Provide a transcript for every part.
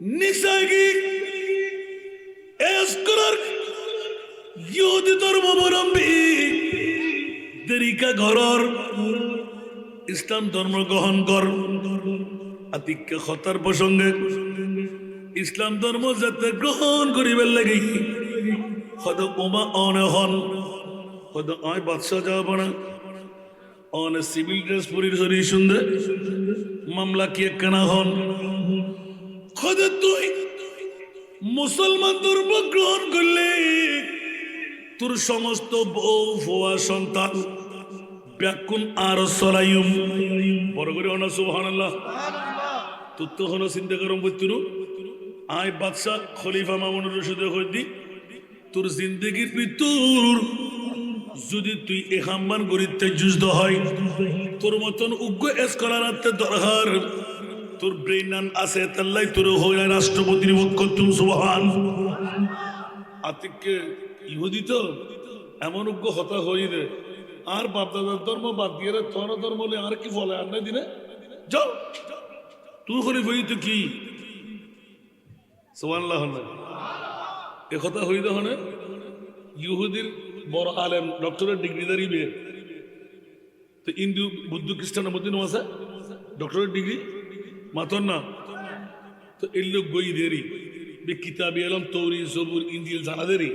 নিসাগি এসকরার ইহুদি ধর্মাবলম্বী দেরিকা ঘরর ইসলাম ধর্ম গ্রহণ কর আতিক্য খতার প্রসঙ্গে ইসলাম ধর্ম যাতে গ্রহণ করিবার লাগে হদ ওমা অনে হন হদ আয় বাদশাহ যাব না অনে সিভিল ড্রেস পরি সরি সুন্দর মামলা কি একখানা হন হদ তুই মুসলমান ধর্ম গ্রহণ করলে তোর সমস্ত বউ ফোয়া সন্তান ব্যাকুন আর সরাইম বড় করে অনা সুবহানাল্লাহ তোর তো হলো চিন্তা করম বইতুরু আয় বাদশাহ খলিফা মামুনুর রশিদে কইদি তোর জিন্দেগির ভিতর যদি তুই এহাম্মান গরিতে যুদ্ধ হয় তোর মতন উগ্র স্কলারাতে দরকার তোর ব্রেইনান আছে তাল্লাই তোর হইয়া রাষ্ট্রপতির বক্তব্য সুবহান আতিককে ইহুদি তো এমন উগ্র হতা হই রে আর বাপদাদার ধর্ম বাদ দিয়ে তোর ধর্ম আর কি ফলে আর নাই দিনে যাও তুই করে বই তো কি সুবহানাল্লাহ এ কথা হই দহনে ইহুদির বড় আলেম ডক্টরের ডিগ্রি দাঁড়িয়ে তো হিন্দু বুদ্ধ খ্রিস্টানের মধ্যে আছে ডক্টরের ডিগ্রি মাতন না তো এই লোক বই দেরি বে কিতাবি এলম তৌরি জবুর ইনজিল জানা দেরি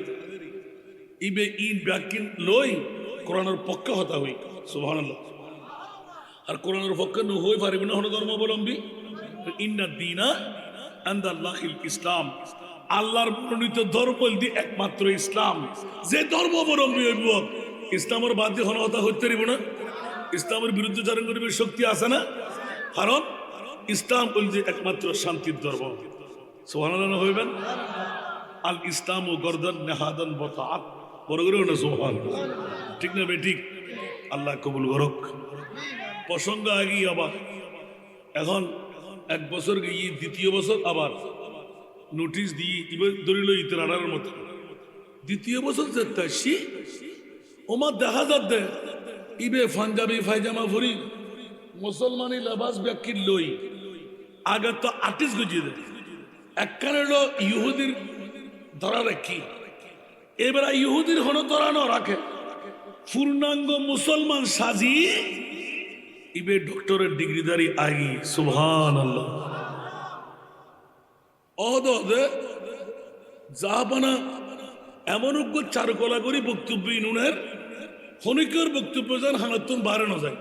ইবে ইন ব্যাকিন লই কোরআনের পক্ষে হতা হই সুবহানাল্লাহ আর কোরআনের পক্ষে ন হই পারিব না হন ধর্মাবলম্বী ইন্না দীনা আনদাল্লাহিল ইসলাম আল্লাহর মনোনীত ধর্ম দি একমাত্র ইসলাম যে ধর্মাবলম্বী হইব ইসলামের বাদ দিয়ে হতা হইতে পারিব না ইসলামের বিরুদ্ধে চারণ করিবার শক্তি আছে না কারণ ইসলাম বলতে একমাত্র শান্তির ধর্ম সুবহানাল্লাহ হইবেন আল ইসলাম ও গর্দান নেহাদান বতাআত বড় করে না সুবহানাল্লাহ ঠিক না বেঠিক আল্লাহ কবুল করুক প্রসঙ্গ আগেই আবার এখন এক বছর গিয়ে দ্বিতীয় বছর আবার নোটিশ দিয়ে এবার ধরিল ইতের আনার মতো দ্বিতীয় বছর যাচ্ছি ওমার দেখা যাচ্ছে ইবে পাঞ্জাবি ফাইজামা ভরি মুসলমানি লেবাস ব্যাকির লই আগে তো আর্টিস্ট গুজিয়ে দেয় একখানে হলো ইহুদির ধরা রাখি এবার ইহুদির হন ধরানো রাখে পূর্ণাঙ্গ মুসলমান সাজি ইবে ডক্টরের ডিগ্রিদারি আগি সুবহানাল্লাহ অদে জাহাপানা এমন উগ্র চারুকলা করি বক্তব্য ইনুনের হনিকের বক্তব্য যান হানাতুন বাড়ানো যায়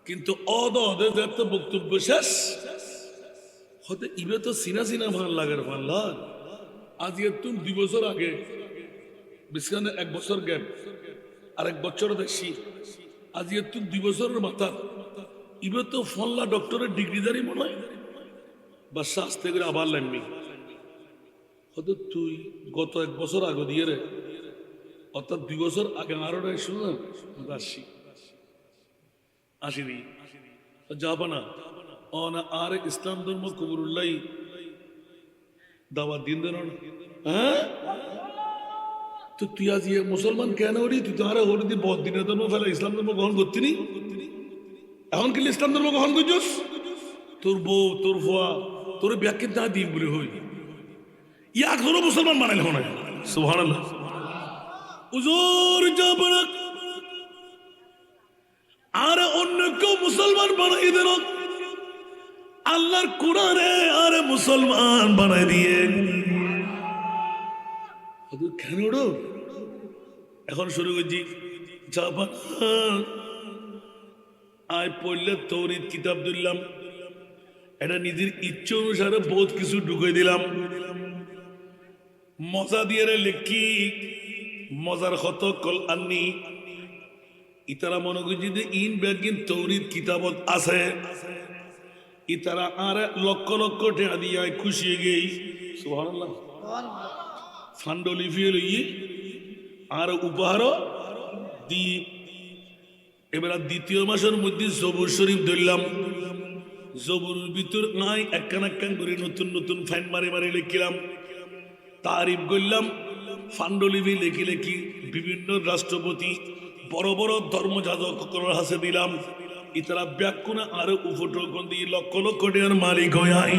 কিন্তু অদে তো বক্তব্য শেষ হতে ইবে তো সিনা সিনা ভাল লাগার ভাল লাগ আজ তুমি 2 বছর আগে বিস্কানে 1 বছর গ্যাপ আর 1 বছর দেখছি আজ তুমি 2 বছরের মাথা ইবে তো ফল্লা ডক্টরের ডিগ্রিদারি মনে হয় বা শাস্তে করে আবার লাগবি হয়তো তুই গত 1 বছর আগে দিয়ে রে অর্থাৎ 2 বছর আগে আরো শুনো আসি আসিনি যাবা না অনা আর ইসলাম ধর্ম কবুরুল্লাহ দাওয়াত দিন দেন হ্যাঁ তো তুই আজ মুসলমান কেন হরি তুই তো আরে হরি দি বহুত দিনের ধর্ম ফেলে ইসলাম ধর্ম গ্রহণ করতি নি এখন কি ইসলাম ধর্ম গ্রহণ করছিস তোর বউ তোর ফুয়া তোর ব্যাখ্যা না দিন বলে হই ইয়াক ধরো মুসলমান বানাইল হন সুবহানাল্লাহ উজুর যাবনা আর অন্য কেউ মুসলমান বানাই দেন আল্লাহর কোরআনে আরে মুসলমান বানাই দিয়ে কেন এখন শুরু করছি জাপান আয় পড়লে তৌরিত কিতাব দিলাম এটা নিজের ইচ্ছে অনুসারে বহুত কিছু ঢুকে দিলাম মজা দিয়ে লেখি মজার হত কল আননি ইতারা মনে করছি যে ইন ব্যাগিন তৌরিত কিতাবত আছে ইতারা আর লক্ষ লক্ষ টাকা দিয়ে খুশি গেই সুবহানাল্লাহ ফান্ডলি ফিয়ে আর উপহার দি এবার দ্বিতীয় মাসের মধ্যে জবুর শরীফ ধরলাম জবুর ভিতর নাই একখান একখান করে নতুন নতুন ফাইন মারি মারি লিখলাম তারিফ করলাম ফান্ডলিপি লেখি লেখি বিভিন্ন রাষ্ট্রপতি বড় বড় ধর্মযাজক হাসে দিলাম ইতারা ব্যাকুণা আরো উপটোকন দিয়ে লক্ষ লক্ষ টাকার মালিক হয়ে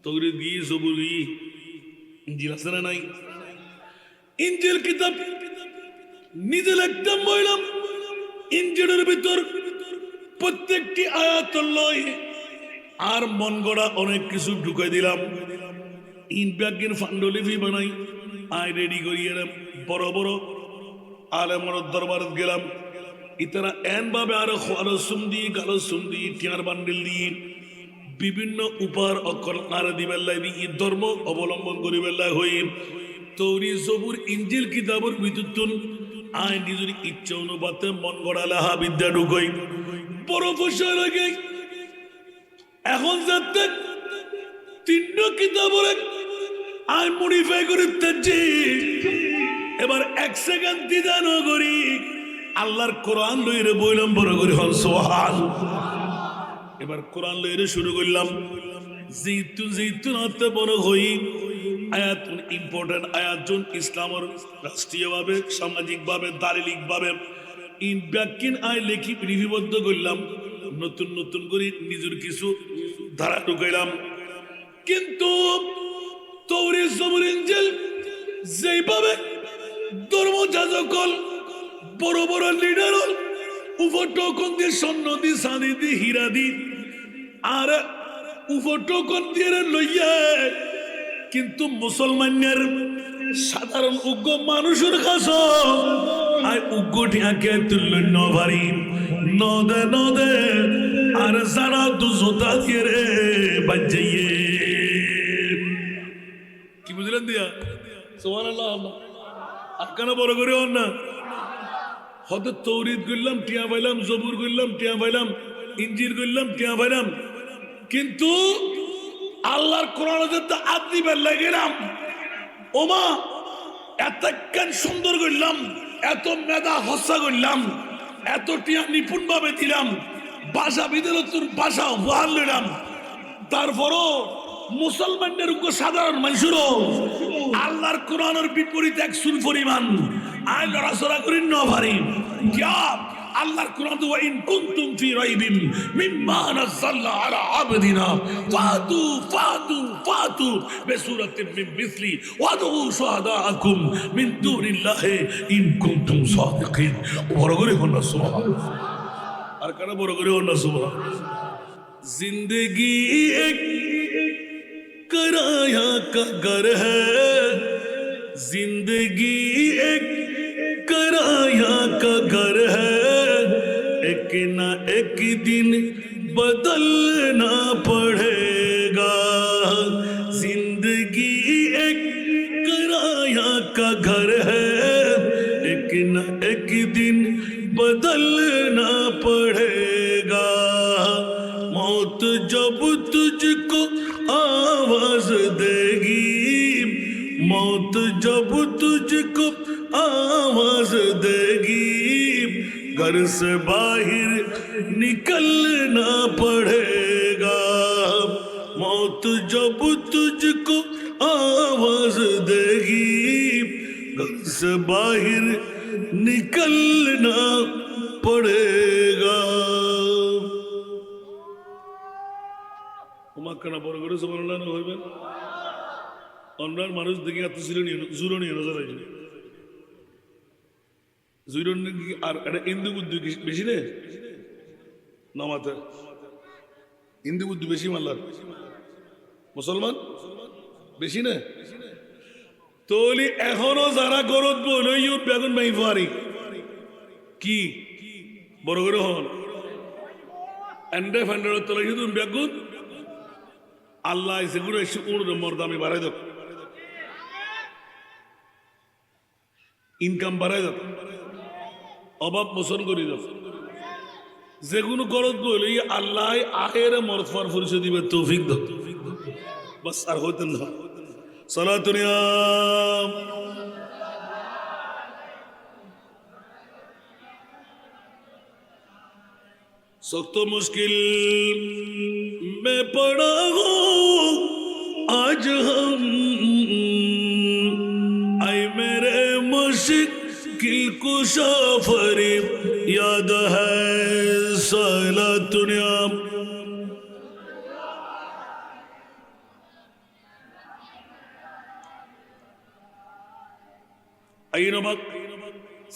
তৌরিদ গি, জবুর গি, ইঞ্জিল আছে না নাই? ইঞ্জিল কিতাব নিজে লিখতাম বললাম, ইঞ্জিলের ভিতর প্রত্যেকটি আয়াত লয় আর মন গড়া অনেক কিছু ঢুকাই দিলাম। ইনব্যাগিন ফান্ডলিপি বানাই আই রেডি করিয়ে বড় বড় আলেমর দরবারত গেলাম। ইতারা এন ভাবে আরো খোয়ারো সুন্দি গালো সুন্দি টিয়ার বান্ডিল দিয়ে বিভিন্ন উপহার অক্ষর আরে দিবেন লাগি ই ধর্ম অবলম্বন করিবেন লাই হই। তৌরি জবুর ইঞ্জিল কিতাবর বিদ্যুৎ আই নিজের ইচ্ছা অনুপাতে মন গড়া লাহা বিদ্যা ঢুকই বড় ফসল লাগে। এখন যাতে তিনটা কিতাবর আই মডিফাই করে তেজি এবার এক সেকেন্ড দ্বিধা ন করি আল্লাহর কোরআন লইরে বইলাম বড় করে হন সুবহানাল্লাহ। এবার কোরআন লইরে শুরু করলাম। যেহেতু হাতে বড় হই আয়াত ইম্পর্টেন্ট আয়াত জন ইসলামের রাষ্ট্রীয়ভাবে সামাজিকভাবে দালিলিকভাবে ইন ব্যাকিন আই লেখি লিপিবদ্ধ করলাম। নতুন নতুন করে নিজের কিছু ধারা ঢুকাইলাম। কিন্তু তৌরিত জবুর ইনজিল যেভাবে ধর্মযাজকল বড় বড় লিডার উপটোকন দিয়ে স্বর্ণ দি চাঁদি দি হীরা দি আর উপটোকন দিয়ে লইয়া, কিন্তু মুসলমানের সাধারণ উগ্র মানুষের কাছে আর উগ্র ঠেকে তুলল নভারি নদে নদে আর সারা দু জোতা দিয়ে রে বাজাইয়ে। কি বুঝলেন দিয়া? সুবহানাল্লাহ। আর কেন বড় করে হন না? হয়তো তৌরিদ করলাম টিয়া পাইলাম, জবুর করলাম টিয়া পাইলাম, ইঞ্জিল করলাম টিয়া পাইলাম, কিন্তু আল্লাহর কোরআন আদি বেলা গেলাম ওমা এত কেন সুন্দর করলাম, এত মেধা হস্যা করলাম, এত টিয়া নিপুণ ভাবে দিলাম, ভাষা বিদ্যালয় ভাষা উপহার নিলাম, তারপরও মুসলমানদের সাধারণ মানুষেরও আল্লাহর কোরআনের বিপরীত এক সুর পরিমাণ আই লড়াচড়া করি ন পারি। আল্লাহর কোরআন ওয়া ইন কুনতুম ফি রাইবিম মিম্মা নাযালনা আলা আবদিনা ফাতু ফাতু ফাতু বিসূরাতিন মিন মিসলি ওয়াদউ শুহাদাআকুম মিন দুনিল্লাহি ইন কুনতুম সাদিকিন। বড় করে হন না সুবহানাল্লাহ। আর কারা বড় করে হন না সুবহানাল্লাহ। जिंदगी एक किराया का घर है, जिंदगी एक किराया का घर है, एक ना एक दिन बदलना पड़ेगा। जिंदगी एक किराया का घर है, एक ना एक दिन बदलना पड़ेगा। मौत जब तुझको आवाज देगी, मौत जब तुझको आवाज देगी, घर से बाहर निकलना पड़ेगा। मौत जब तुझको आवाज देगी, घर से बाहर निकलना पड़ेगा। মাক্কানা বড় করে সুবহানাল্লাহ হইবেন। অন্যান্য মানুষ দেখি এত জুরনি নজর আসবে জুরনি আর এটা হিন্দু বুদ্ধি বেশি নে নামাতে হিন্দু বুদ্ধি বেশি মাল্লার মুসলমান বেশি না তোলি এখনো যারা গরত বলে ইউট বেগুন মাই ফারি কি বড় করে হন এন্ডে ফান্ডের তোলা শুধু বেগুন আল্লাহ সেগুলো এসে উড়ে মর্দামি বাড়াই দেব ইনকাম বাড়াই দেব অভাব মোচন করি দেব যেগুলো গরত বলে আল্লাহ আখের মরফার পরিচয় দিবে তৌফিক দেব বাস আর হইতেন না সালাতুনিয়া सख्त मुश्किल में पड़ा हो आज हम आए मेरे मुश्किल कुशा फरीब याद है साला दुनिया আই নবাক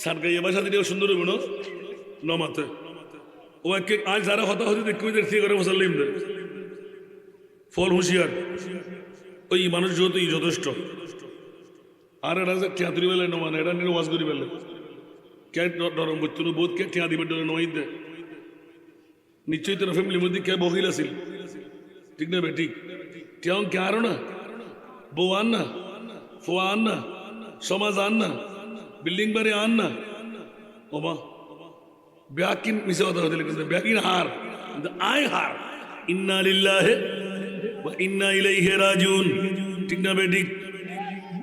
সারগাইয়া বাসা দিলে সুন্দর হবে না নমাতে ও একে আজ যারা হতা হতে দেখতে দেখতে করে মুসাল্লিম ফল হুঁশিয়ার ওই মানুষ যেহেতু যথেষ্ট আর এটা যে টিয়াতুরি বেলে নমান এটা নিয়ে ওয়াজ করি বেলে কে ডরম বলতো বোধ কে টিয়া দিবে ডরে নমাই দে নিশ্চয়ই তোর ফ্যামিলির মধ্যে কে বকিল আছিল ঠিক না বেটি টিয়াং কে আরো না বউ আন না ফোয়া আন না সমাজ আন না বিল্ডিং বাড়ি আন না ওমা ব্যাকিন মিশে কথা হতে কিন্তু ব্যাকিন হার কিন্তু আয় হার ইন্না লিল্লাহি ওয়া ইন্না ইলাইহি রাজিউন ঠিক না বেটি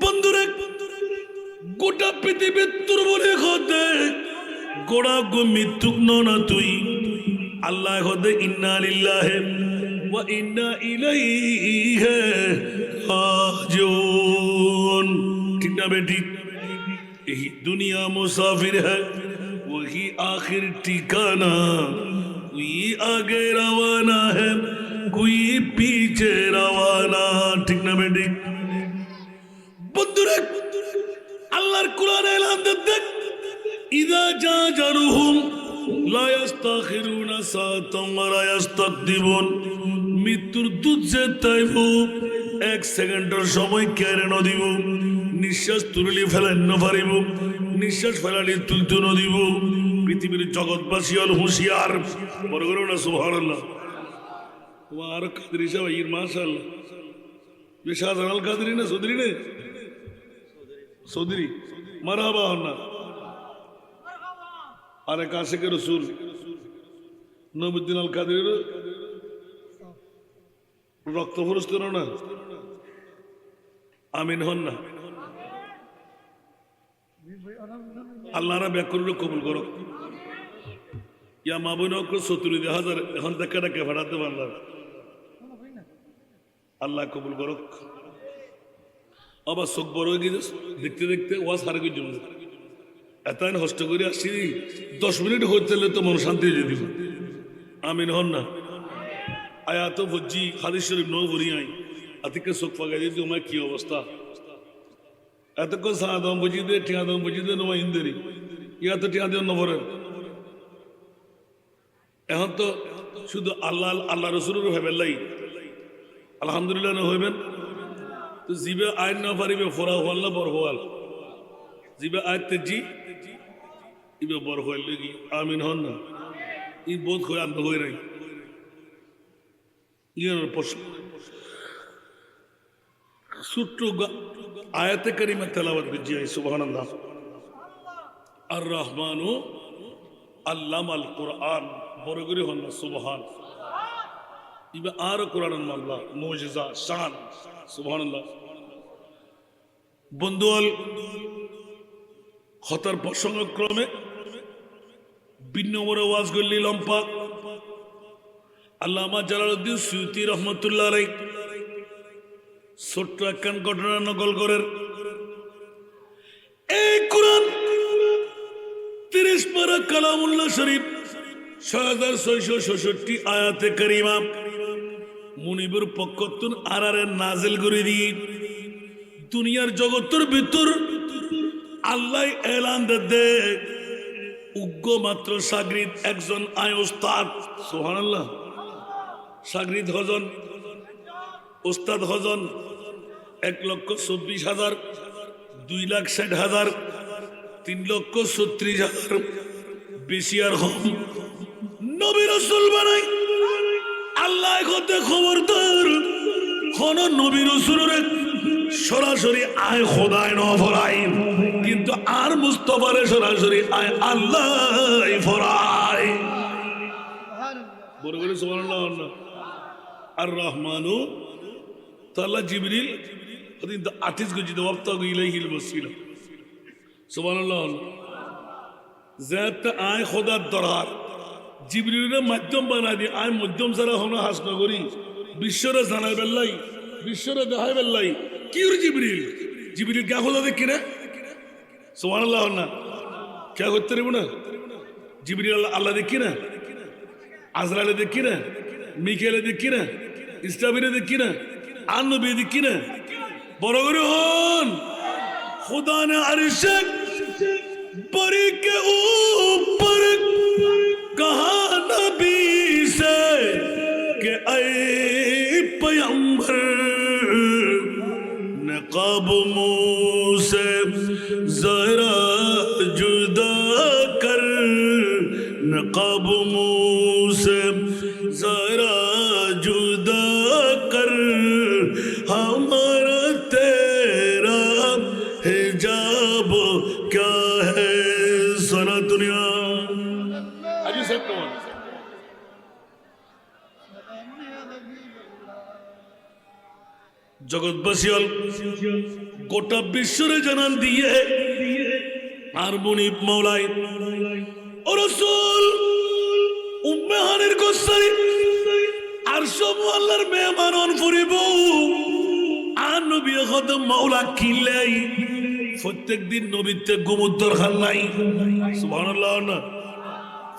বন্ধুরে গোটা পৃথিবীর তোর বলে হতে গোড়া গো মৃত্যুক না তুই আল্লাহ হতে ইন্না লিল্লাহি ওয়া ইন্না ইলাইহি রাজিউন ঠিক না বেটি এই দুনিয়া মুসাফির হ্যায় वही आखिर ठिकाना कोई आगे रवाना है कोई पीछे रवाना ठीक ना बेटी बंदुरे अल्लाहर कुरान ऐलान देख इदा जाजरुहुम ला यस्ताखिरुना सातम व ला यस्तकदिमुन মৃত্যুর দুধ যে তাইব এক সেকেন্ডের সময় কেড়ে নদিব নিঃশ্বাস তুলিলে ফেলেন না পারিব নিঃশ্বাস ফেলালে তুলতে না দিব পৃথিবীর জগৎবাসী হল হুঁশিয়ার বড় করো না সুবহানাল্লাহ আর কাদরি সাহেব মাশাআল্লাহ শাহজালাল কাদরি না চৌধুরী না চৌধুরী মারহাবা হন না আরে কাশেকে রসুল নবীউদ্দিন আল কাদরির রক্ত পুরস্কার না আমিন হন না আল্লাহরা ব্যাকুল কবুল করো ইয়া মাবুন 70,000 এখন দেখা ডাকে ফাটাতে পারলাম আল্লাহ কবুল করো আবার চোখ বড় হয়ে গেছে দেখতে দেখতে ওয়াজ হারে গিয়ে জমে এত হষ্ট করে আসছি 10 মিনিট হইতে তো মন শান্তি দিয়ে দিব আমিন হন না আয়া তো বুঝি হাদিস শরীফ নৌ ভরি আই আতিকে চোখ পাগাই দিয়ে তোমার কি অবস্থা এতক্ষণ সাদম বুঝি দে টিয়া দম বুঝি দে নোমা ইন্দেরি ইয়া তো টিয়া দিয়ে নভরের এখন তো শুধু আল্লাহ আল্লাহ রসুলের হেবেল্লাই আলহামদুলিল্লাহ না হইবেন তো জিবে আইন না পারিবে ফোরা হওয়াল না বড় হওয়াল জিবে আয় তেজি ইবে বড় হওয়াল লেগি আমিন হন না ই বোধ হয়ে আন্ত হয়ে নাই ইয়ার প্রশ্ন ছোট্ট আয়াতে কারিমা তেলাওয়াত করছি সুবহানাল্লাহ আর রহমানু আল্লামাল কোরআন বড় করে হন না সুবহান ইবা আর কোরআনের মাল্লা মুজিজা শান সুবহানাল্লাহ বন্ধুয়াল হতার প্রসঙ্গক্রমে ভিন্ন নম্বরে ওয়াজ করলি লম্পা আল্লামা জালালউদ্দিন সুয়ুতী রহমতুল্লাহ আলাইহি ছোট্ট একখান ঘটনা নকল করেন এই কোরআন 30 পারা কালামুল্লাহ শরীফ 6666 আয়াতে কারিমা মুনিবের পক্ষতুন আরারে নাজিল করে দি দুনিয়ার জগতের ভিতর আল্লাহ এলান দে উগ্র মাত্র সাগরিদ একজন আয় ওস্তাদ সুবহানাল্লাহ সাগরিদ হজন ওস্তাদ হজন 1,24,000 2,60,000 3,36,000 বেশি আর হম নবী রাসূল বানাই আল্লাহ কত খবরদার কোন নবী রাসূলের সরাসরি আয় খোদায় ন ফরাই কিন্তু আর মুস্তাফারে সরাসরি আয় আল্লাহ ফরাই বড় করে সুবহানাল্লাহ আর রহমানু তাআলা জিবরিল ওদিন তো আতিস গজি তো ওয়াক্তা ইলাইহিল ওয়াসিলা সুবহানাল্লাহ জাত আয় খোদার দরবার জিবরিলের মাধ্যম বানাই দি আয় মাধ্যম ছাড়া হন হাসন করি বিশ্বরে জানাই বেল্লাই বিশ্বরে দেখাই বেল্লাই কি জিবরিল জিবরিল কে খোদা দেখি না সুবহানাল্লাহ না কে করতে রেব না জিবরিল আল্লাহ দেখি না আজরাইল দেখি না মিকাইল দেখি না ইসরাফিল দেখি না আর নবী দেখি না বড় করে হন খোদা ने अरश परी के ऊपर कहा नबी से कि ऐ पैगंबर नकाब मुंह से जरा जुदा कर, नकाब मुंह से जरा जुदा कर, हमारा तेरा हिजाब क्या है सारा दुनिया। अजी साहब कौन जगतबासी गोटा विश्व জানান দিয়ে আর মুনিব মওলাই ও রাসূল উম্মে হানির গোসাই আর সব আল্লাহর মেহমান ফুরিব আর নবী খদম মাওলা কিলাই প্রত্যেক দিন নবীতে গুমুদ্দর খান নাই সুবহানাল্লাহ না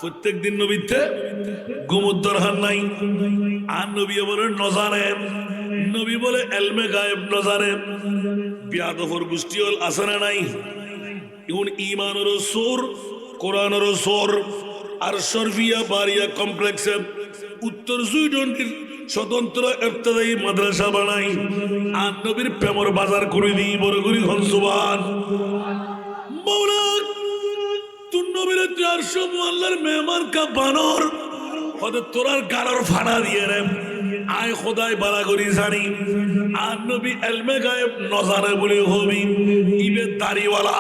প্রত্যেক দিন নবীতে গুমুদ্দর খান নাই আর নবী বলে নজারে নবী বলে এলমে গায়েব নজারে বিয়াদফর গোষ্ঠী হল আসনা নাই এখন ইমানেরও সোর কোরআনেরও সোর আর শরফিয়া বারিয়া কমপ্লেক্সে উত্তর সুইডনের স্বতন্ত্র ইবতিদায়ী মাদ্রাসা বানাই আর নবীর প্রেমর বাজার করে দিই বড় করি হন সুবহান মাওলা তুই নবীর চারশো আল্লাহর মেহমান কা বানর হতে তোরার গালার ফাড়া দিয়ে রে আয় খোদাই বালা করি জানি আর নবী এলমে গায়েব নজারে বলে হবি ইবে দাড়িওয়ালা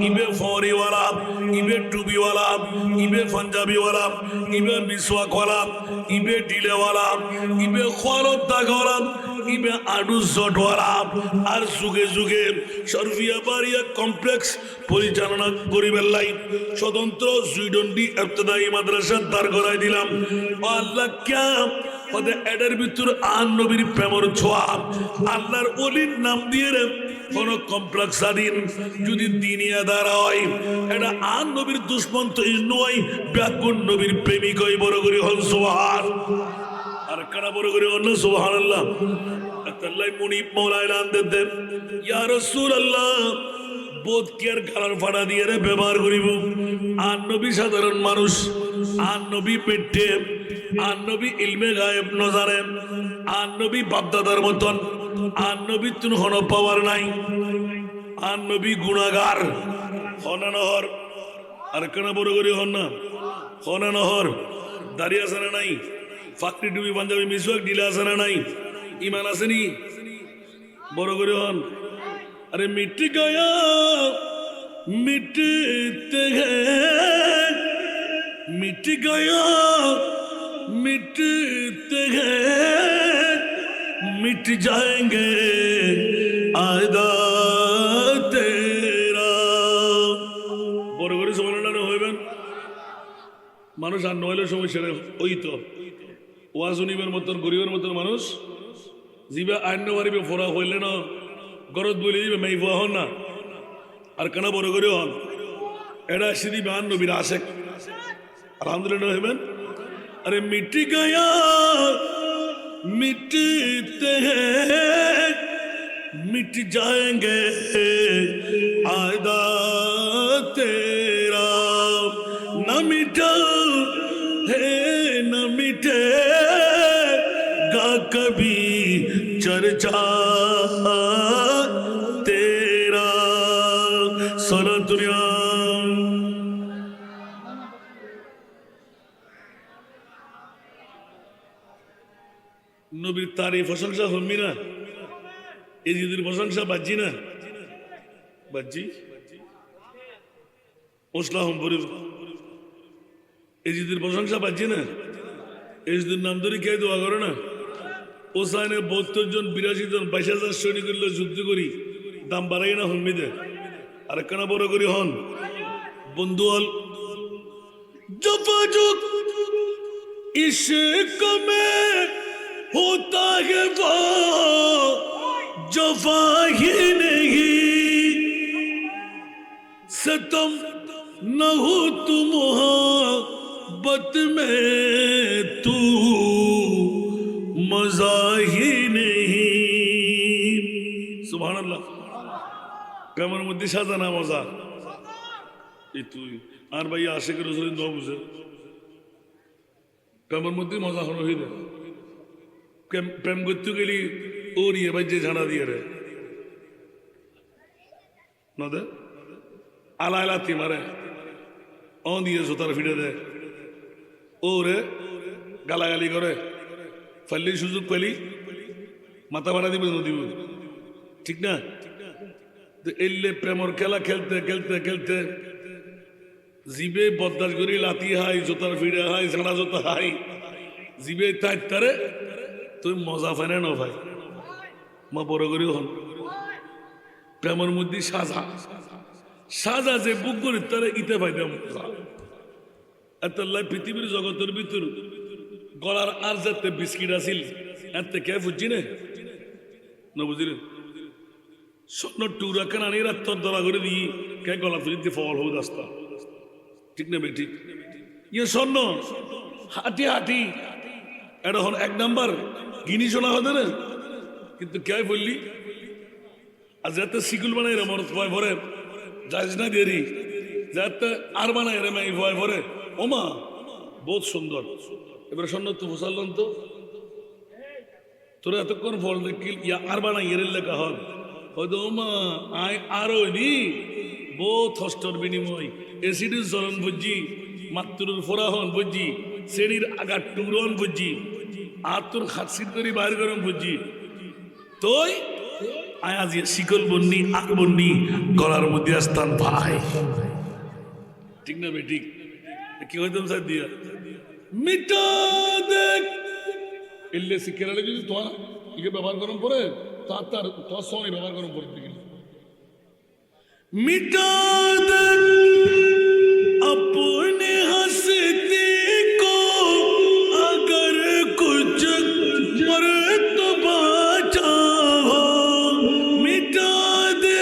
ইবে ফরিওয়ালা ইবে টুবিওয়ালা ইবে পাঞ্জাবিওয়ালা ইবে মিসওয়াকওয়ালা ইবে ডিলেওয়ালা ইবে খোয়ালত দাগওয়ালা ইবে আডু জটওয়ালা আর যুগে যুগে শরফিয়া বারিয়া কমপ্লেক্স পরিচালনা করিবেন লাই স্বতন্ত্র সুইডনডি ইবতিদায়ী মাদ্রাসা দাঁড় করাই দিলাম আল্লাহ ক্যা ওদের এডের ভিতর আর নবীর প্রেমর ছোঁয়া আল্লাহর ওলির নাম দিয়ে কোন কমপ্লেক্স স্বাধীন যদি দিনিয়া দ্বারা হয় এটা আর নবীর দুশ্মন তো নয় ব্যাকুণ নবীর প্রেমিক হয় বড় করে হল সুবহান আর কারা বড় করে হল সুবহানাল্লাহ আল্লাহ মুনিব মাওলা এলান দেন ইয়া রাসূলুল্লাহ বোধ কেয়ার গালার ফাড়া দিয়ে রে ব্যবহার করিব আর নবী সাধারণ মানুষ আর নবী পেটে আর নবী ইলমে গায়েব নজারে আর নবী বাপদাদার মতন আর নবী তুন হন পাওয়ার নাই আর নবী গুণাগার হনা নহর আর কেন বড় করে হন না হনা নহর দাঁড়িয়ে আছে না নাই ফাকরি টুবি পাঞ্জাবি মিসওয়াক ডিলা আছে না নাই ইমান আসেনি বড় করে হন अरे मिट गया मिटते हैं मिट गया मिटते हैं मिट जाएंगे आदा तेरा বড় করে সমালোচনা হইবেন মানুষ আর নইলে সমস্যা ওই তো ওয়াজ শুনিবার মতন গরিবের মতন মানুষ জিবা আইন মারিবে ফোরা হইলে না গরদ বলে দিবে মেয়ে ফুয়া হন না আর কেন বড় করে হন এটা সিদি বাহান নবীর আশেক আলহামদুলিল্লাহ হইবেন আরে মিটি গয়া মিটতে हैं मिट जाएंगे आदा तेरा न मिटा है न मिटे गा कभी चर्चा तेरा सारा दुनिया নবীর তারিফ প্রশংসা হমি না এই জিদের প্রশংসা বাজি না বাজি ওসলা হম্বরি এই জিদের প্রশংসা বাজি না এই জিদের নাম ধরে কে দোয়া করে না ওসাইনে 72 জন 82 জন 22,000 সৈনিক যুদ্ধ করি দাম বাড়াই না হলমিদে আর কেন বড় করি হন বন্ধু হল জফাজুক इश्क में होता है वो जफा ही नहीं सतम न हो तुम मोहब्बत में तू मजा ही नहीं सुभान अल्लाह कमर मध्य साजा ना मजा এই তুই আর ভাই আশেকের রসুল ন বুঝে প্রেমের মধ্যে মজা হলো হইলে প্রেম করতে গেলি ওর ইয়ে ভাই যে ঝাড়া দিয়ে রে নদে আলা আলাতি মারে অ দিয়ে জোতার ফিরে দেয় ওরে গালাগালি করে ফাইলি সুযোগ পেলি মাথা ভাড়া দিবে নদীব ঠিক না এলে প্রেমর খেলা খেলতে খেলতে খেলতে জিবে বদদাস করি লাতি হাই জোতার ফিরে হাই ঝাড়া জোতা হাই জিবে তারে তুই মজা ফাইনে ন ভাই মা বড় করি হন প্রেমের মধ্যে সাজা সাজা যে বুক করি তারা ইতে পাইতে মজা এত পৃথিবীর জগতের ভিতর গলার আর যাতে বিস্কিট আসিল এত কে বুঝছি না বুঝলি স্বপ্ন টুরা কেন আনি রাত্তর ধরা করে দিই কে গলা তুলিতে ফল হোক রাস্তা ঠিক না ভাই ঠিক ইয়ে স্বর্ণ হাঁটি হাঁটি এটা হল এক নাম্বার গিনি শোনা হতে না কিন্তু কে বললি আর যাতে শিকুল বানাই রে মরত ভয় ভরে যাইস না দেরি যাতে আর বানাই রে মাই ভয় ভরে ওমা বহুত সুন্দর এবার স্বর্ণ তো ফসালন তো তোরা এতক্ষণ ফল দেখি ইয়া আর বানাই এর লেখা হল হয়তো ওমা আয় আরো নি বহুত হস্তর বিনিময় এসিডের জ্বলন বুঝছি মাত্রুর ফোরাহন বুঝছি শ্রেণীর আগার টুরন বুঝছি আর তোর খাসির করি বাইর গরম বুঝছি তোই আয়াজ শিকল বন্নি আক বন্নি গলার মধ্যে স্থান ভাই ঠিক না বে ঠিক কি হইতাম স্যার দিয়া মিটা দেখ এলে শিক্ষারে যদি তোমার ইকে ব্যবহার করম পরে তার তোর সঙ্গে ব্যবহার করম পরে দেখি মিটা দেখ अपने हंसते को अगर कुछ मर्तबा चाहो मिटा दे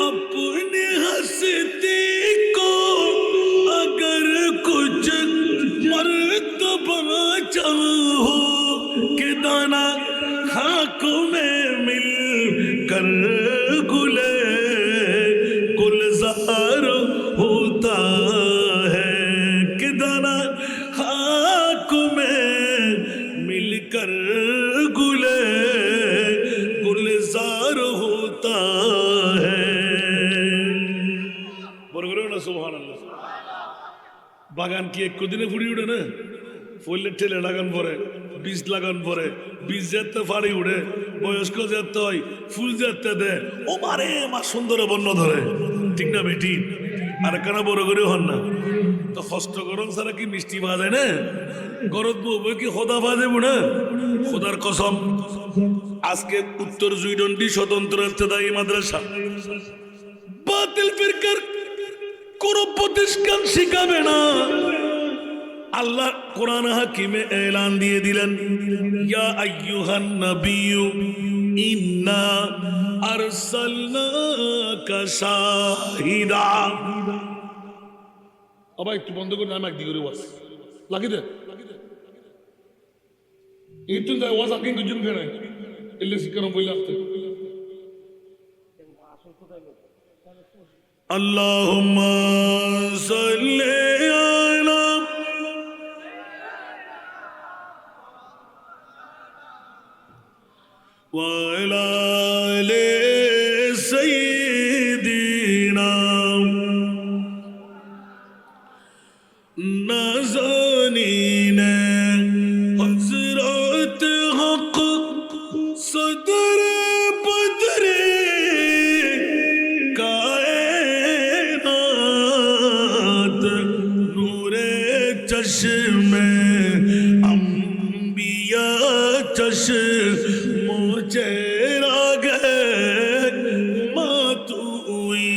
अपने हंसते को अगर कुछ मर्तबा चाहो कि दाना खाक में मिल कर गुले गुलजार होता है कि दाना खाक में मिलकर गुले गुलजार होता है বরগরে না সুবহানাল্লাহ বাগান কি এক দিনে ফুড়ি উঠে না ফুলের ঠেলে লাগান পরে বীজ লাগান পরে বীজ যেতে ফাড়ি উঠে বয়স্ক যেতে হয় ফুল যেতে দেয় ও মারে মা সুন্দর বন্য ধরে ঠিক না বেটি আর কেন বড় করে হন না তো কষ্ট গরম ছাড়া কি মিষ্টি পাওয়া যায় না গরত বউ কি খোদা পাওয়া যাবো না খোদার কসম আজকে উত্তর জুইডন্ডি স্বতন্ত্র ইবতেদায়ী মাদ্রাসা বাতিল ফিরকার কোন প্রতিষ্ঠান শিখাবে না আল্লাহ কোরআন হাকিমে এলান দিয়ে দিলেন ইয়া আইয়ুহান নাবিয়্যু ইন্না আরসালনাকা শাহিদা আবার একটু বন্ধ করে নাম একদিকে করে ওয়াজ লাগি দে এই তো যাই ওয়াজ আপনি দুজন কেন এলে শিকারম বইলে আসতে আল্লাহুম্মা সাল্লি আলা وعلى آل سيدنا نازنين حضرت حق صدر بدر کائنات نور چشم انبیاء چشم چہرہ گئے ماتوئی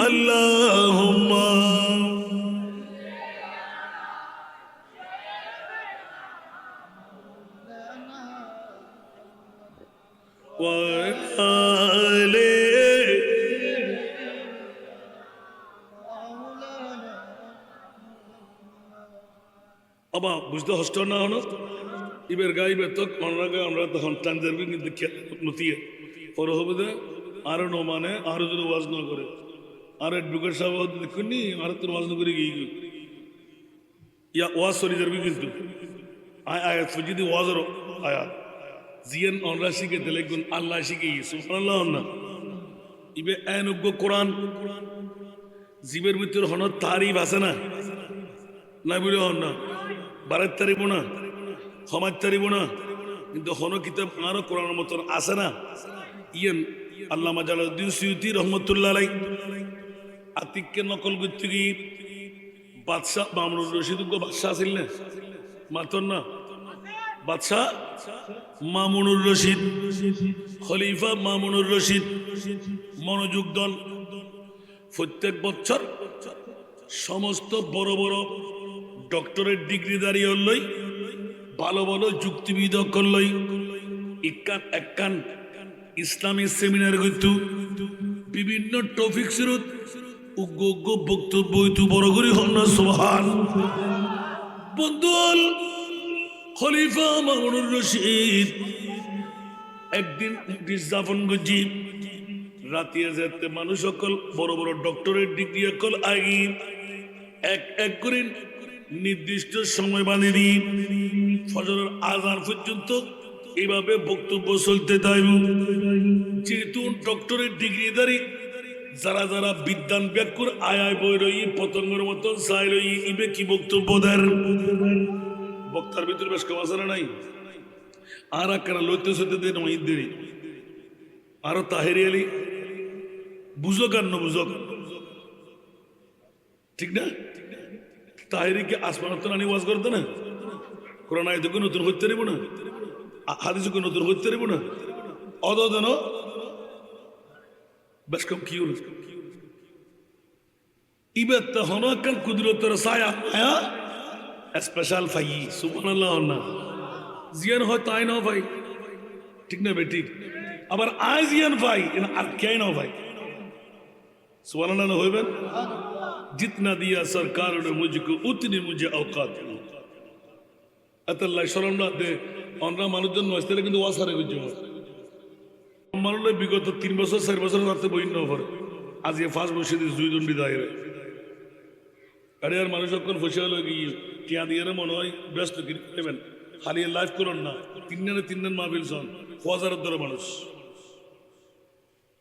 اللہم وآلِ আবা বুঝতে হষ্ট না হলো ইবের গাইবে তো কোনরাগে আমরা তখন টানজারবি কিন্তু নতিয়ে পরে হবে যে আরো ন মানে আরো যদি ওয়াজ না করে আর অ্যাডভোকেট সাহেব দেখুননি আর তোর ওয়াজ করে গিয়ে ইয়া ওয়াজ সরি যাবি কিন্তু আয়াত যদি ওয়াজের আয়াত জিয়ান অনরা শিখে দিলে গুণ আল্লাহ শিখে সুবহানাল্লাহ না ইবে আইনজ্ঞ কোরআন জীবের ভিতর হন তারিফ আছে না না বলে হন না বারের তারিব না সমাজ তারিব না কিন্তু হন কিতাব আরো কোরআনের মতন আছে না ইয়েন আল্লামা জালালউদ্দিন সুয়ুতি রহমতুল্লাহ আলাই আতিককে নকল করতে গিয়ে বাদশাহ মামুনুর রশিদ বাদশাহ আছিল না মাতন না বাদশাহ মামুনুর রশিদ খলিফা মামুনুর রশিদ মনোযোগ দল প্রত্যেক বছর সমস্ত বড় বড় ডক্টরেট ডিগ্রি দাঁড়িয়ে হলই ভালো ভালো যুক্তিবিদ করলই ইকান একান ইসলামী সেমিনার করত বিভিন্ন টপিক সিরত উগ্র উগ্র বক্তব্য হইতু বড় করে হল না সুবহান বন্ধুল খলিফা মামুনুর রশিদ একদিন যাপন করছি রাতিয়া যেতে মানুষ সকল বড় বড় ডক্টরেট ডিগ্রি সকল আগি এক এক করে নির্দিষ্ট সময় বাঁধে দিই ফজরের আজান পর্যন্ত এইভাবে বক্তব্য চলতে দেয় যেহেতু ডক্টরেট ডিগ্রিধারী যারা যারা বিদ্যান ব্যাকুর আয় বই রই পতঙ্গের মতন চাই রই ইবে কি বক্তব্য দেন বক্তার ভিতরে বেশ কম আছে না নাই আর কারা লইতে সইতে দেন দেরি আরো তাহেরি আলী বুঝক আর ন বুঝক ঠিক না তাহেরিকে আসমান তো নানি ওয়াজ করতে না কোরআন আয়াতকে নতুন হইতে পারবো না হাদিসকে নতুন হইতে পারবো না অদন বেশ কম কি হল ইবার তো হন কাল কুদরতের ছায়া আয়া স্পেশাল ফাই সুবহানাল্লাহ না জিয়ান হয় তাই না ভাই ঠিক না বে ঠিক আবার আয় জিয়ান ভাই আর কে না ভাই सुबहान अल्लाह होइबेन जितना दिया सरकार ने मुझको उतनी मुझे औकात अतल्लाह शरम ना दे আমরা মানুষজন নয়স্তারে কিন্তু ওয়াসারে গজ্জ মানুষের বিগত 3 বছর 4 বছর রাতে বইন না পড়ে আজ এই ফাঁস বসে দিয়ে দুই দণ্ডি দাঁড়িয়ে আরে আর মানুষ কোন ফসে হলো গিয়ে টিয়া দিয়ে মনে হয় ব্যস্ত কি নেবেন খালি লাইভ করুন না তিন দিন মাহফিল সন হাজারের ধরে মানুষ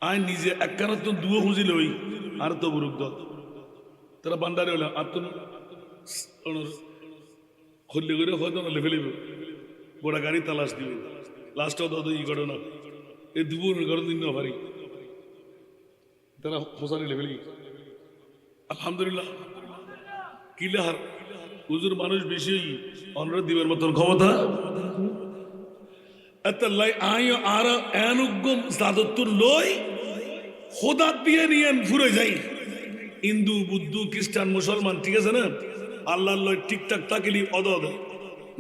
আই নিজে একখানত দুও খুঁজিল ওই আর তো বুরুক তারা বান্ডারে হলে আর তো খুললে করে হয়তো না ফেলিব গোড়া গাড়ি তালাশ দিবে লাস্টও তো ই ঘটনা এই দুপুর ঘটনা দিন না পারি তারা হোসানি লেভেলি আলহামদুলিল্লাহ কিলাহার হুজুর মানুষ বেশি অনুরোধ দিবের মতন ক্ষমতা এতলাই আয় আর এনুগম সাদত্তুর লই খোদা দিয়ে নিয়ে ফুরে যাই হিন্দু বুদ্ধ খ্রিস্টান মুসলমান ঠিক আছে না আল্লাহ লয় ঠিকঠাক তাকিলি অদ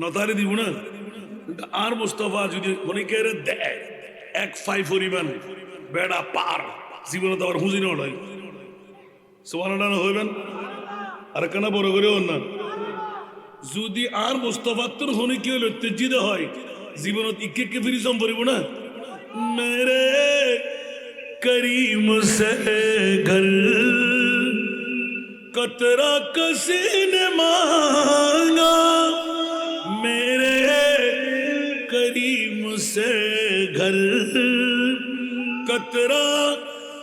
নতারে দিব না আর মুস্তফা যদি অনেকের দেয় এক ফাই পরিমাণ বেড়া পার জীবনে তো আবার হুঁজি নয় সুবহানাল্লাহ হইবেন আর কেন বড় করে না যদি আর মুস্তফার তোর হনে কি হলো তেজিদে হয় জীবনত ইকে কে ফিরি সম্পরিব না মেরে করিম সে ঘর কতরা কসি নে মাঙ্গা মেরে करीम से घर कतरा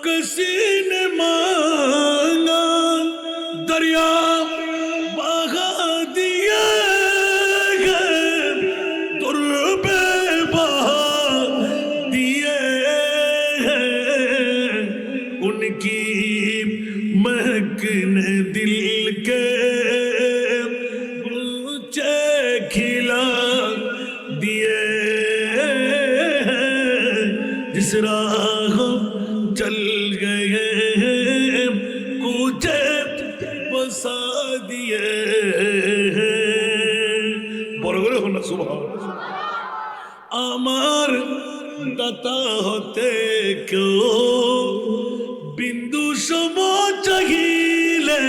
किसी ने मांगा दरिया बहा दिया तुरबे बहा दिए उनकी महक ने दिल के ऊंचे खिला दिए जिस राह चल गए कुछे बसा दिए বড় করে হল সুবহান আমার দাতা হতে কেউ বিন্দু সম চাহিলে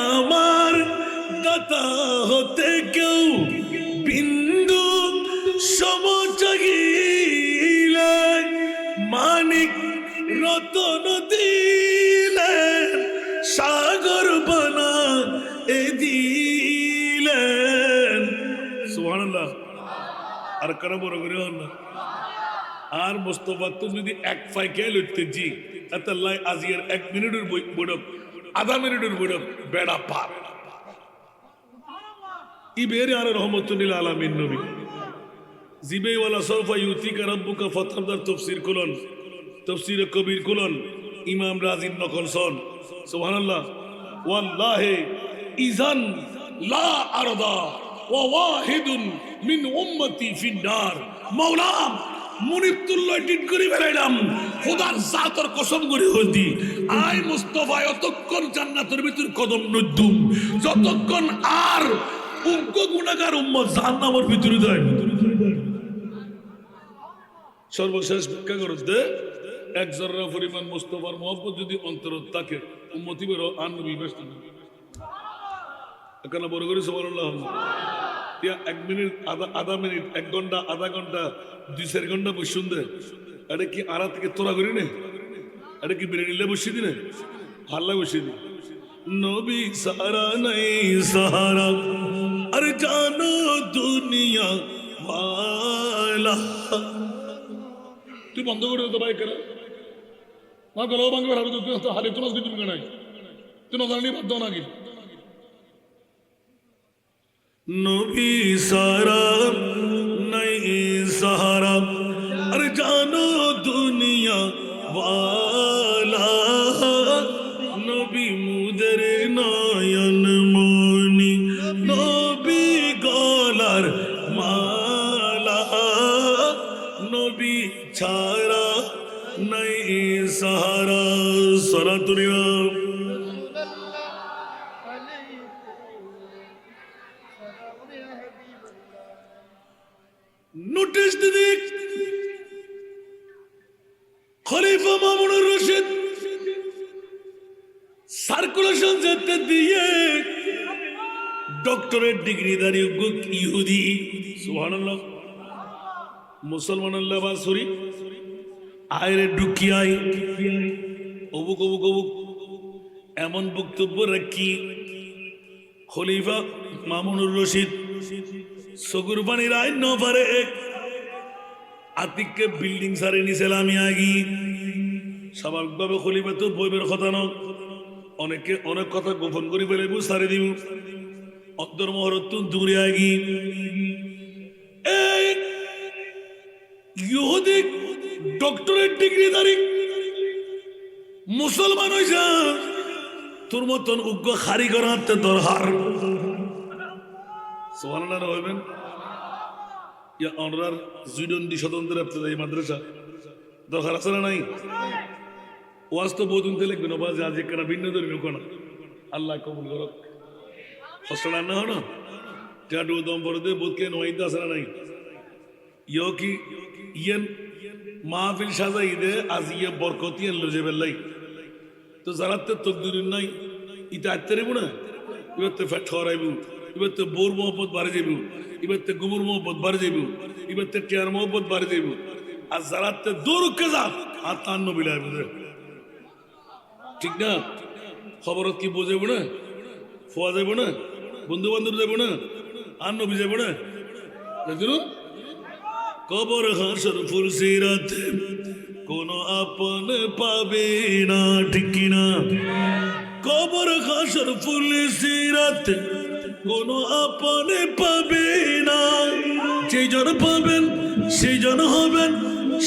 আমার দাতা হতে কেউ বিন্দু সম চাহিলে মানিক রতন দিলে সুবহানাল্লাহ আর কেন বড় করে হন না আর মোস্তফা তুমি যদি এক ফাইকে লইতে জি এত লাই আজিয়ার 1 মিনিটের বড়ক আধা মিনিটের বড়ক বেড়া পার ইবের আর রহমতুল্লিল আলামিন নবী জিবে ওয়ালা সরফা ইউতিকা রাব্বুকা ফাতারদার তাফসীর কুলন তাফসীর কবির কুলন ইমাম রাজি নকল সন সুবহানাল্লাহ ওয়াল্লাহি ইযান লা আরদা ওয়া ওয়াহিদুন মিন উম্মতি ফিন্নার মাওলা মুনিবতুল্লাহ টিট করে বেরাইলাম খোদার জাতের কসম করে হইতি আই মুস্তাফা যতক্ষণ জান্নাতের ভিতর কদম নদ্দুম যতক্ষণ আর উগ্র গুনাহগার উম্মত জাহান্নামের ভিতরে যায় সর্বশেষ ভিক্ষা করতে এক জর্রা পরিমাণ মুস্তাফার মহব্বত যদি অন্তর থাকে উম্মতি বেরো আর নবী ব্যস্ত এখানে বড় করে সুবহানাল্লাহ 1 মিনিট আধা মিনিট 1 ঘন্টা আধা ঘন্টা 2-4 ঘন্টা বসুন দে এটা কি আড়া থেকে তোরা করি না এটা কি বেড়ে নিলে বসিয়ে দিনে হাল্লা বসিয়ে দি নবী সারা নাই সাহারা আরে জানো দুনিয়া ওয়ালা তুই বন্ধ করে দিতে ভাই কেন না গেলেও ভাঙবে ভাবি তো হারে তোমার কিছু নাই তুই না জানি বাধ্য নাকি নবী সারা নাই সাহারা আরে জানো দুনিয়া ওয়ালা নবী মুদের নয়ন মনি নবী গলার মালা নবী ছাড়া নাই সাহারা সালাতুল্লাহ নোটিশ দিদি খলিফা মামুনুর রশিদ সার্কুলেশন যেতে দিয়ে ডক্টরেট ডিগ্রিধারী ইহুদি সুবহানাল্লাহ মুসলমানের লেবাস সরি আয়রে ঢুকিয়াই অবুক অবুক অবুক এমন বক্তব্য রাখি খলিফা মামুনুর রশিদ সগুর পানির আইন ন পারে আতিককে বিল্ডিং সারে নিছিলাম আগি স্বাভাবিকভাবে খলিফা তো বইবের কথা ন অনেকে অনেক কথা গোপন করে ফেলে সারে দিব অন্তর মহরত দূরে আগি এই ইহুদি ডক্টরেট ডিগ্রিধারী মুসলমান হইছে তোর মতন উগ্র খারি করাতে দরকার সুবহানাল্লাহ হইবেন ইয়া অনরার জুইডন্ডি স্বতন্ত্র এই মাদ্রাসা দরকার আছে না নাই ওয়াজ তো বহুত উনতে লিখবেন বাজ আজ একখানা ভিন্ন ধর্মীয় কোনা আল্লাহ কবুল করক হসলা না হনো টাডু দম পড়তে বুতকে নয়দা আছে না নাই ইয়ো কি ইয়েন মাহফিল সাজাই দে আজ ইয়ে বরকতি এলো যে বেলাই তো যারা তো তকদির নাই ইটা আত্তারিব না এবার তো ফ্যাট খরাইব এবার তো বোর মোহব্বত বাড়ে যাইব এবার তো গুমুর মোহব্বত বাড়ে যাইব এবার তো টিয়ার মোহব্বত বাড়ে যাইব আর যারা তো দূরকে যা আর তার নবী লাগবে ঠিক না খবরত কি বোঝাইব না ফোয়া যাইব না বন্ধু বান্ধব যাইব না আর নবী যাইব না দেখুন কবর হাসর ফুলসিরাতে কোন আপন পাবে না ঠিক কিনা কবর হাসর ফুলসিরাতে কোন আপন পাবে না যে জন পাবেন সেই জন হবেন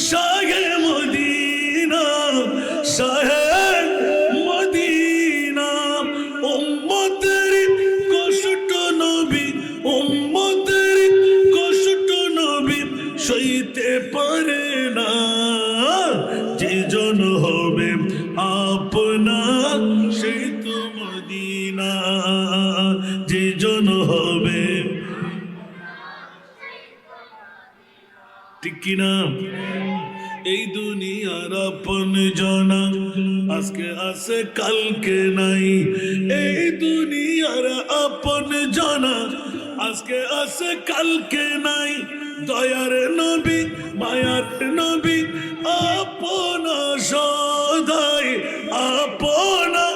শাহে মদিনা শাহে মদিনা উম্মতের কষ্ট নবী উম্মতের কষ্ট নবী সইতে পারে না যে জন হবে আপনা সেই তো মদিনা যে জন হবে ঠিক কিনা এই দুনিয়ার আপন জনা আজকে আছে কালকে নাই এই দুনিয়ার আপন জনা আজকে আছে কালকে নাই দয়ার নবী মায়ার নবী আপনা সদাই আপনা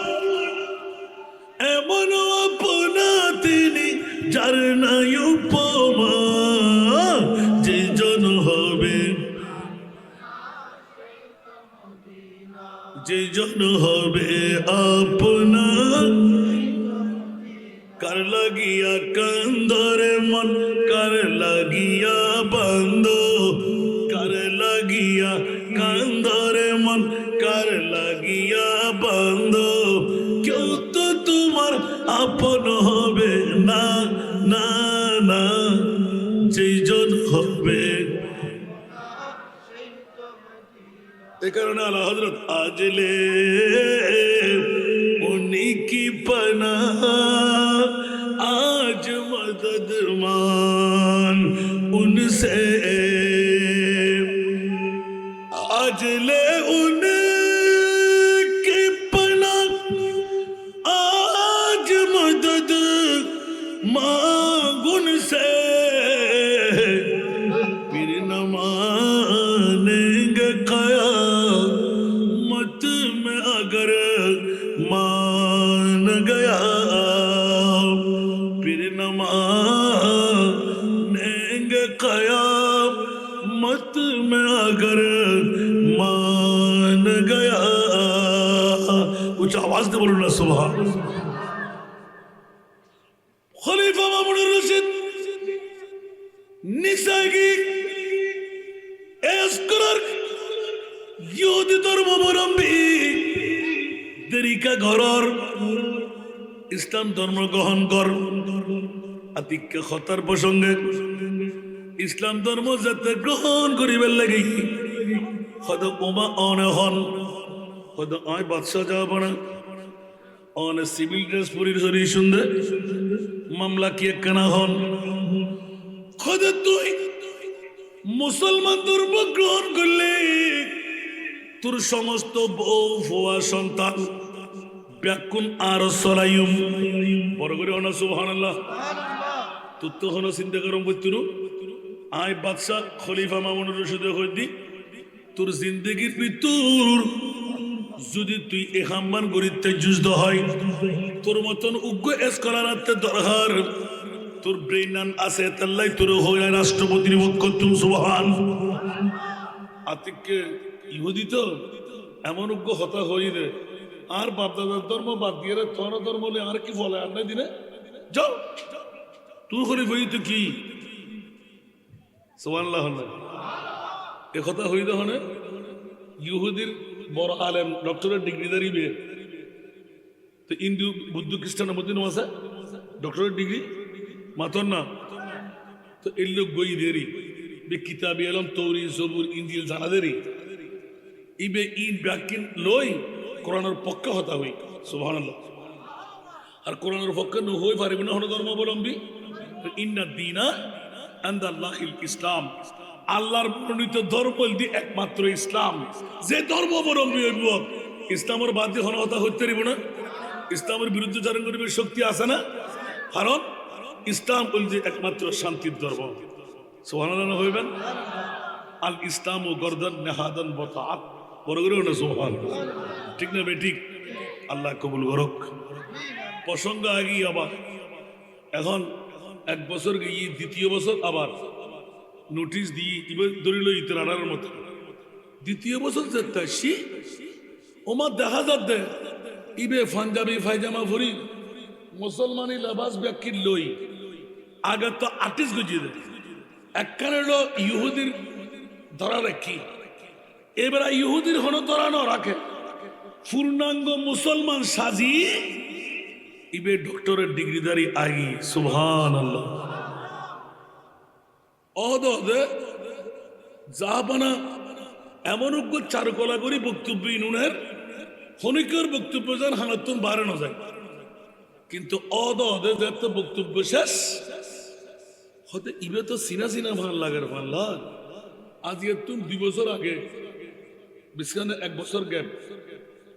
এমন আপনা তিনি যার নাই উপমা হবে আপনার কার লাগিয়া কান্দরে মন কার লাগিয়া বন্ধ কার লাগিয়া কান্দরে মন কার লাগিয়া বন্ধ কেউ তো তোমার আপন হবে না না না যেজন হবে এ কারণে আলা হযরত আজলে উনি কি পনা आज मदद मान उनसे आज ले उनकी पना आज मदद मांग उनसे फिर न मानेंगे कयामत में अगर मान गया मानेंगे कयामत में अगर मान गया कुछ आवाज दे बोलो ना सुभान खलीफा मामून रशीद निसागी एस्करर यहूदी धर्मावलम्बी देरिका घरर ইসলাম ধর্ম গ্রহণ কর আতিক্য খতার প্রসঙ্গে ইসলাম ধর্ম যাতে গ্রহণ করিবার লাগে হয়তো ওমা অনে হন হয়তো আয় বাদশাহ যাব না অনে সিভিল ড্রেস পরি সরি সুন্দর মামলা কি একখানা হন হয়তো তুই মুসলমান ধর্ম গ্রহণ করলে তোর সমস্ত বউ ফোয়া সন্তান ব্যাকুন আর সরাইম বড় করে হনা সুবহানাল্লাহ তুই তো হনা চিন্তা করম বইতুন আয় বাদশাহ খলিফা মামুন রশিদ কইদি তোর জিন্দেগির ভিতর যদি তুই এহাম্মান গরিতে যুদ্ধ হয় তোর মতন উগ্র এসকলারাতে দরকার তোর ব্রেইনান আছে তাল্লাই তোর হয় রাষ্ট্রপতির বক্তব্য সুবহান আতিকে ইহুদি তো এমন উগ্র হতা হই রে আর বাপদাদার ধর্ম বাদ দিয়ে তোর ধর্ম হলে আর কি ফলে আর নাই দিনে যাও তুই করে বই তো কি সুবহানাল্লাহ এ কথা হই দহনে ইহুদির বড় আলেম ডক্টরেট ডিগ্রিদারি বে তো হিন্দু বুদ্ধ খ্রিস্টানের মধ্যে আছে ডক্টরেট ডিগ্রি মাতন না তো এই লোক গই দেরি বে কিতাবি আলম তৌরি জবুর ইনজিল জানা দেরি ইবে ইন ব্যাকিন লই কোরআনের পক্ষে হতা হই সুবহানাল্লাহ আর কোরআনের পক্ষে ন হই পারিব না হন ধর্মাবলম্বী ইন্না দীনা ইনদাল্লাহিল ইসলাম আল্লাহর প্রণীত ধর্ম দি একমাত্র ইসলাম যে ধর্মাবলম্বী হইব ইসলামের বাদ দিয়ে হন হতা হইতে পারিব না ইসলামের বিরুদ্ধে চারণ করিবার শক্তি আছে না কারণ ইসলাম বলতে একমাত্র শান্তির ধর্ম সুবহানাল্লাহ হইবেন আল ইসলাম ও গর্দান নেহাদান বতাআত বড় করে না সুবহান ঠিক না বেঠিক আল্লাহ কবুল করুক প্রসঙ্গ আগে আবার এখন এক বছর গিয়ে দ্বিতীয় বছর আবার নোটিশ দিয়ে এবার ধরিল ইতের আড়ার মতো দ্বিতীয় বছর যেতে সি ওমার দেখা যাচ্ছে ইবে পাঞ্জাবি ফাইজামা ভরি মুসলমানি লেবাস ব্যাকির লই আগে তো আর্টিস্ট গজিয়ে দেয় একখানে হলো ইহুদির ধরা রাখি এবার ইহুদির হন ধরানো রাখে পূর্ণাঙ্গ মুসলমান সাজি ইবে ডক্টরের ডিগ্রিদারি আগি সুবহানাল্লাহ অদে জাহাবানা এমন উগ্র চারুকলা করি বক্তব্য ইনুনের হনিকের বক্তব্য যান হানাতুন বাড়ানো যায় কিন্তু অদে যাতে বক্তব্য শেষ হতে ইবে তো সিনা সিনা ভাল লাগার ভাল লাগ আজকে তুমি 2 বছর আগে বিস্কানে 1 বছর গ্যাপ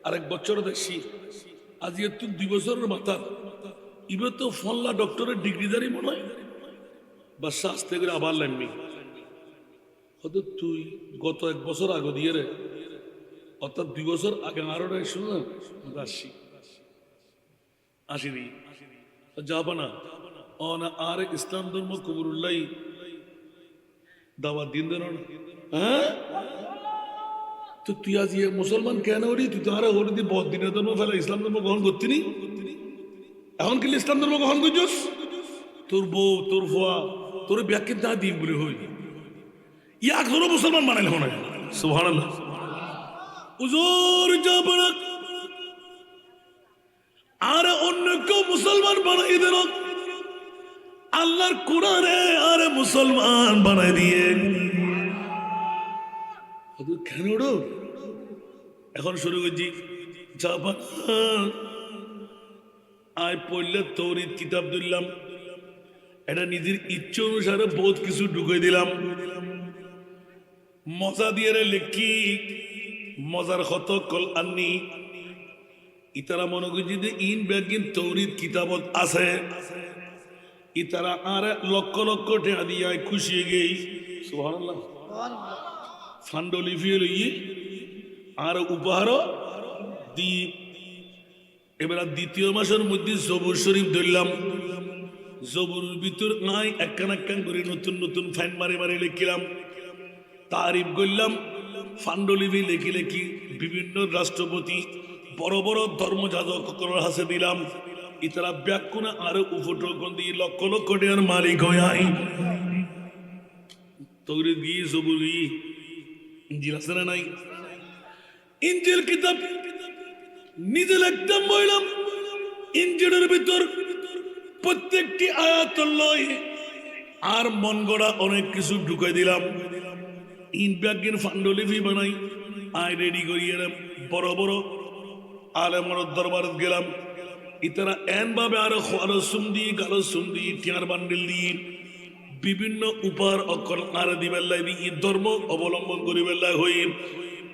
আর 1 বছর দেখছি আজকে তুমি 2 বছরের মাথা ইবে তো ফল্লা ডক্টরের ডিগ্রিদারি মনে হয় বা শাস্তে করে আবার লাম্মি হয়তো তুই গত 1 বছর আগে দিয়ে রে অর্থাৎ 2 বছর আগে আরো শুনে আসি আসিনি যাবা না অনা আর ইসলাম ধর্ম কবরুল্লাহ দাওয়াত দিন দেন হ্যাঁ তো তুই আজ ইয়ে মুসলমান কেন হরি? তুই তো আরে হরি দিয়ে বহুত দিনের ধর্ম ফেলে ইসলাম ধর্ম গ্রহণ করতি নি, এখন কি ইসলাম ধর্ম গ্রহণ করছিস? তোর বউ তোর ফুয়া তোর ব্যাখ্যা না দিম বলে হই ইয়াক ধরো মুসলমান বানাইল মনে হয়। সুবহানাল্লাহ। উজুর জাবরাক আর অন্য কেউ মুসলমান বানাই দেন, আল্লাহর কোরআনে আর মুসলমান বানাই দিয়ে কেন এখন শুরু করছি জাপান আয় পড়লে তৌরিদ কিতাব দিলাম, এটা নিজের ইচ্ছে অনুসারে বহুত কিছু ঢুকে দিলাম, মজা দিয়ে লেখি মজার কত কল আননি ইতারা মনে করছি যে ইন ব্যাগিন তৌরিদ কিতাবত আছে, ইতারা আর লক্ষ লক্ষ টাকা দিয়ে খুশি গেই। সুবহানাল্লাহ। ফান্ডলি ফিয়ে আর উপহার দি। এবার দ্বিতীয় মাসের মধ্যে জবুর শরীফ ধরলাম, জবুর ভিতর নাই একখান একখান করে নতুন নতুন ফাইন মারি মারি লিখিলাম, তারিফ করলাম, ফান্ডলিপি লেখি লেখি বিভিন্ন রাষ্ট্রপতি বড় বড় ধর্মযাজকের হাতে দিলাম, ইতারা ব্যাকুনা আর উপটোকন দিয়ে লক্ষ লক্ষ টাকার মালিক হয়। তৌরিদ গিয়ে জবুর গিয়ে ইঞ্জিল আছে না নাই? ইঞ্জিল কিতাব নিজে লিখতাম বললাম, ইঞ্জিলের ভিতর প্রত্যেকটি আয়াত লয় আর মন গড়া অনেক কিছু ঢুকাই দিলাম। ইন ব্যাগের ফান্ডলিপি বানাই আয় রেডি করিয়ে বড় বড় আলেমর দরবার গেলাম, ইতারা এন ভাবে আরো আরো সুন্দি গালো সুন্দি টিয়ার বান্ডিল দিয়ে বিভিন্ন উপহার অক্ষর আর দিবেল্লাই দিয়ে ধর্ম অবলম্বন করিবেল্লাই হই।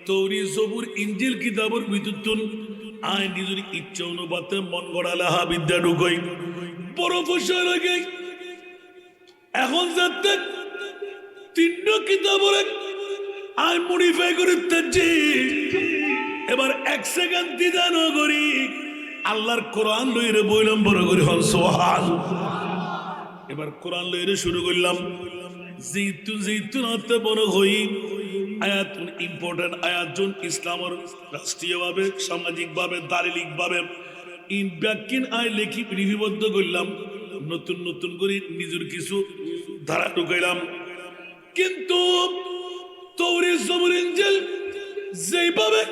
তৌরি জবুর ইঞ্জিল কিতাবের বিদ্যুৎ আয় নিজের ইচ্ছা অনুপাতে মন গড়া লেহা বিদ্যা ঢুকই বড় ফসল লাগে। এখন যাতে তিনটা কিতাবের আয় মডিফাই করে এবার এক সেকেন্ড দিদান করি আল্লাহর কোরআন লইরে বইলাম বড় করে হন সোহান। এবার কোরআন লইরে শুরু করলাম, যেহেতু যেহেতু হাতে বড় হই আয়াত ইম্পর্টেন্ট আয়াত ইসলামের রাষ্ট্রীয়ভাবে সামাজিকভাবে দারিলিকভাবে ইন ব্যাকিন আয় লেখি লিপিবদ্ধ করলাম, নতুন নতুন করে নিজের কিছু ধারা ঢুকাইলাম। কিন্তু তৌরিদ জবুর ইনজিল যেভাবে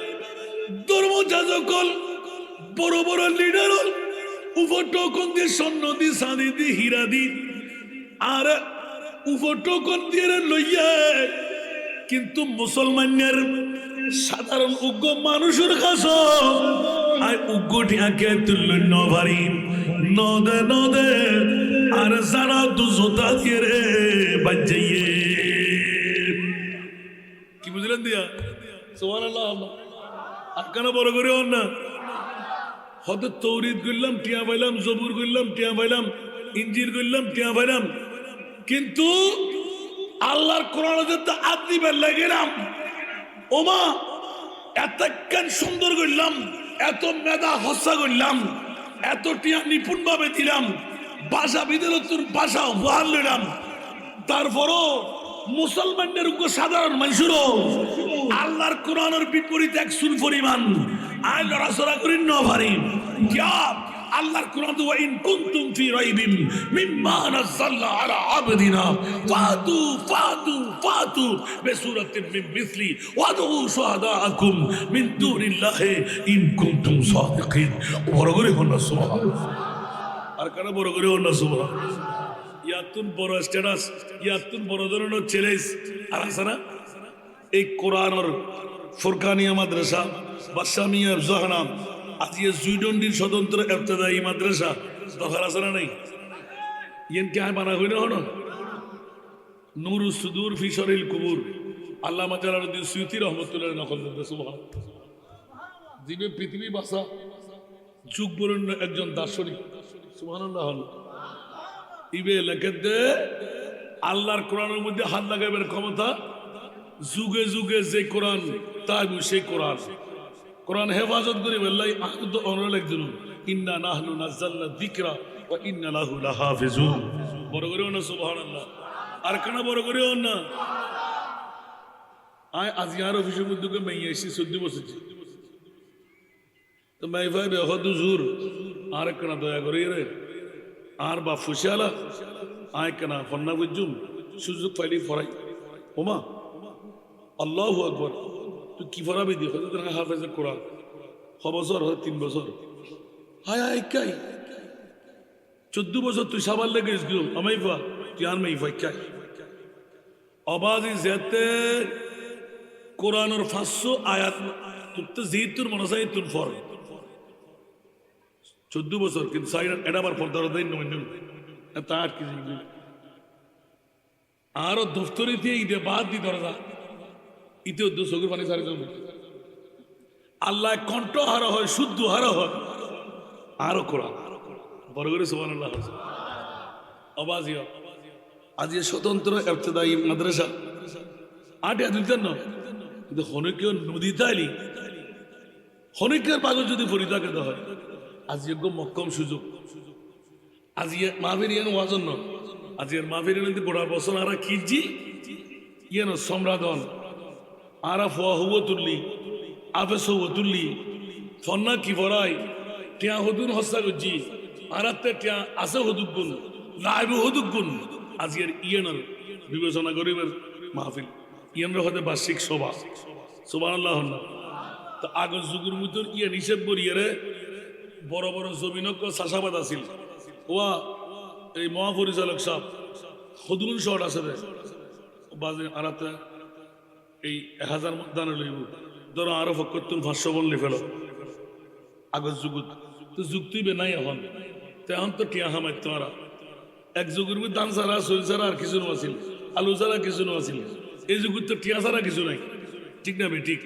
ধর্মযাজকল বড় বড় লিডার উপটোকন দিয়ে স্বর্ণ দি চাঁদি দি হীরা দি আর উপটোকন দিয়ে লইয়া, কিন্তু মুসলমানের সাধারণ উগ্র মানুষের কাছে আয় উগ্র ঠিয়াকে তুলল নভারি নদে নদে আর যারা দু জোতা দিয়ে রে বাজাইয়ে। কি বুঝলেন দিয়া? সুবহানাল্লাহ। আর কেন বড় করে হন না? হয়তো তৌরিদ করলাম টিয়া পাইলাম, জবুর করলাম টিয়া পাইলাম, ইঞ্জিল করলাম টিয়া পাইলাম, কিন্তু আল্লাহর কোরআন আদি বেলা গেলাম ওমা এত সুন্দর করলাম, এত মেধা হস্যা করলাম, এত টিয়া নিপুণ ভাবে দিলাম, ভাষা বিদ্যালয় ভাষা উপহার নিলাম, তারপরও মুসলমানদের সাধারণ মানুষেরও আল্লাহর কোরআনের বিপরীত এক সুর পরিমাণ আয় লড়াচড়া করি ন পারি। আল্লাহর কোরআন তো ইন কুনতুম ফি রাইবিন মিম্মা নাযালনা আলা আবদিনা ফাতু ফাতু ফাতু বিসূরাতিন মিন মিসলি ওয়াদউ শুহাদাআকুম মিন দুনিল্লাহি ইন কুনতুম সাদিকিন। বড় করে হন না সুবহানাল্লাহ। আর কেন বড় করে হন না সুবহানাল্লাহ? ইয়াতুন বড় স্ট্যাটাস, ইয়াতুন বড় ধরনের চ্যালেঞ্জ আর আছে না? এই কোরআনের ফুরকানিয়া মাদ্রাসা বাসামিয়া জাহানাম আজকে জুইডন্ডির স্বতন্ত্র ইবতেদায়ী মাদ্রাসা দরকার আছে না নাই? ইয়েন কে বানা হইল হন নুরুস সুদূর ফি শরিল কুবুর আল্লামা জালালউদ্দিন সুয়ুতী রহমাতুল্লাহ নকল করতে। সুবহানাল্লাহ। যিনি পৃথিবী ভাষা যুগ বরেণ্য একজন দার্শনিক। সুবহানাল্লাহ। ইবে লেখে দে আল্লাহর কোরআনের মধ্যে হাত লাগাবের ক্ষমতা যুগে যুগে যে কোরআন তাই সেই কোরআন কোরআন হেফাজত করি বললাই আহুদ অনর একজন ইন্না নাহনু নাযালনা যিকরা ওয়া ইন্না লাহু লাহাফিজুন। বড় করে না সুবহানাল্লাহ। আর কেন বড় করে না? আয় আজি আর অফিসের মধ্যে মেয়ে এসেছি 14 বছর তো মেয়ে ভাই বেহদ জোর আর একখানা দয়া করি রে আর বা ফুসিয়ালা আয় কেনা ফন্না বুঝুম সুযোগ পাইলি ফরাই ওমা আল্লাহু আকবার তুই কি ফরাবি দি হয়তো তোর হাফেজে কোরআন 6 বছর হয় 3 বছর হায় হায় কাই 14 বছর তুই সাবার লেগে গেছিস আমাইফা তুই আর মাইফা কাই আবাজি যেতে কোরআনের 500 আয়াত তুই জিতুর মনসাই তুই ফর 14 বছর কিন্তু সাইড এটা আবার পর্দার দেই নয় তা আর কি আরো দফতরে দিয়ে ঈদে বাদ দি দরজা ইতে চোখের পানি সারি জমে আল্লাহ কণ্ঠ হারা হয় শুদ্ধ হারা হয় আরো কোরআন বড় করে সুবহানাল্লাহ আওয়াজিয়া আজ এই স্বতন্ত্র ইবতিদায়ী মাদ্রাসা আটে দুইতেন না কিন্তু হনকেও নদী তাইলি হনকের পাগল যদি ফরিদাকে দেওয়া হয় আজ যোগ্য মক্কম সুযোগ আজ মাহফির ইয়ান ওয়াজন না আজ এর মাহফির যদি গোড়ার বছর আরা কিজি ইয়ান সম্রাদন আরা ফোয়া হুয়া তুললি আফেস হুয়া তুললি ফন্না কি ফরাই টিয়া হদুন হস্তা গজি আরাতে টিয়া আছে হদুক গুণ লাইব হদুক গুণ আজকের ইয়ানের বিবেচনা গরিবের মাহফিল ইয়ানরা হতে বার্ষিক সভা সুবহানাল্লাহ তো আগের যুগের মতন ইয়ান হিসেব করিয়ে রে বড় বড় জমিনক চাষাবাদ আছিল ওয়া এই মহাপরিচালক সাহেব হদুন শহর আছে রে বাজে আরাতে এই 1000 দানা লইব ধরো আরো ফকতুন 500 বল লিফেল আগের যুগত তো যুক্তিবে নাই এখন তো টিয়া হামাই তোমারা এক যুগের মধ্যে ধান ছাড়া সরি ছাড়া আর কিছু আছিল আলু ছাড়া কিছু আছিল এই যুগের তো টিয়া ছাড়া কিছু নাই ঠিক না বে ঠিক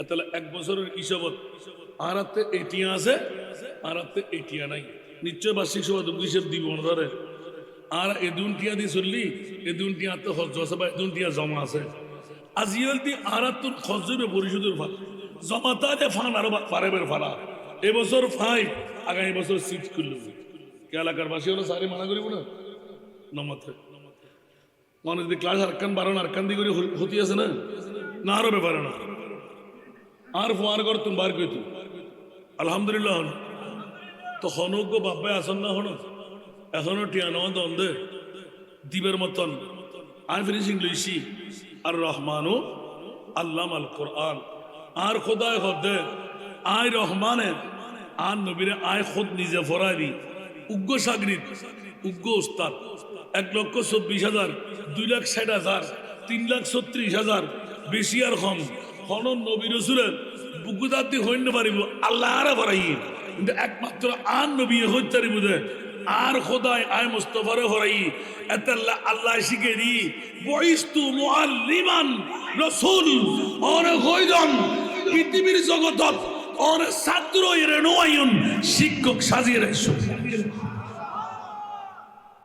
তাহলে এক বছরের হিসাবত আর হাতে এই টিয়া আছে আর হাতে এই টিয়া নাই নিশ্চয় বার্ষিক সভা হিসেব দিব ধরে আর এদুন টিয়া দিয়ে চললি এদুন টিয়া তো খরচ আছে বা এদুন টিয়া জমা আছে আজিয়াল দি আর তোর খরচ হবে পরিশোধের ফাল জমাতা যে ফান আরো পারেবের ফালা এবছর ফাই আগামী বছর সিট করল কে এলাকার বাসী হলো সারি মানা করিব না নমতে মানে যদি ক্লাস আরকান বারণ আরকান দিয়ে করে হতি আছে না না আরো ব্যাপারে না আর ফোয়ার কর তুমি বার কইতু আলহামদুলিল্লাহ হন তো হনুক বাপ্পায় আসন না হন এখনো টিয়ানো দ্বন্দ্বে দ্বীপের মতন আই ফিনিশিং লইছি আর রহমানু আল্লাম আল কোরআন আর খোদায় হদে আয় রহমানের আর নবীরে আয় খোদ নিজে ফরাইবি উগ্র সাগরিদ উগ্র উস্তাদ 1,24,000 2,60,000 3,36,000 বেশি আর কম হনন নবী রাসূলের বুকুদাতি হইন পারিব আল্লাহ আর ফরাই কিন্তু একমাত্র আর নবী হইতারি বুঝে আর খোদায় আয় মুস্তাফারে ফরাই এতাল্লাহ আল্লাহ শিখে দি বইস্তু মুআল্লিমান রাসূল আর হইদন পৃথিবীর জগতত और ছাত্র এর নয়ন শিক্ষক সাজিয়ে রাখছো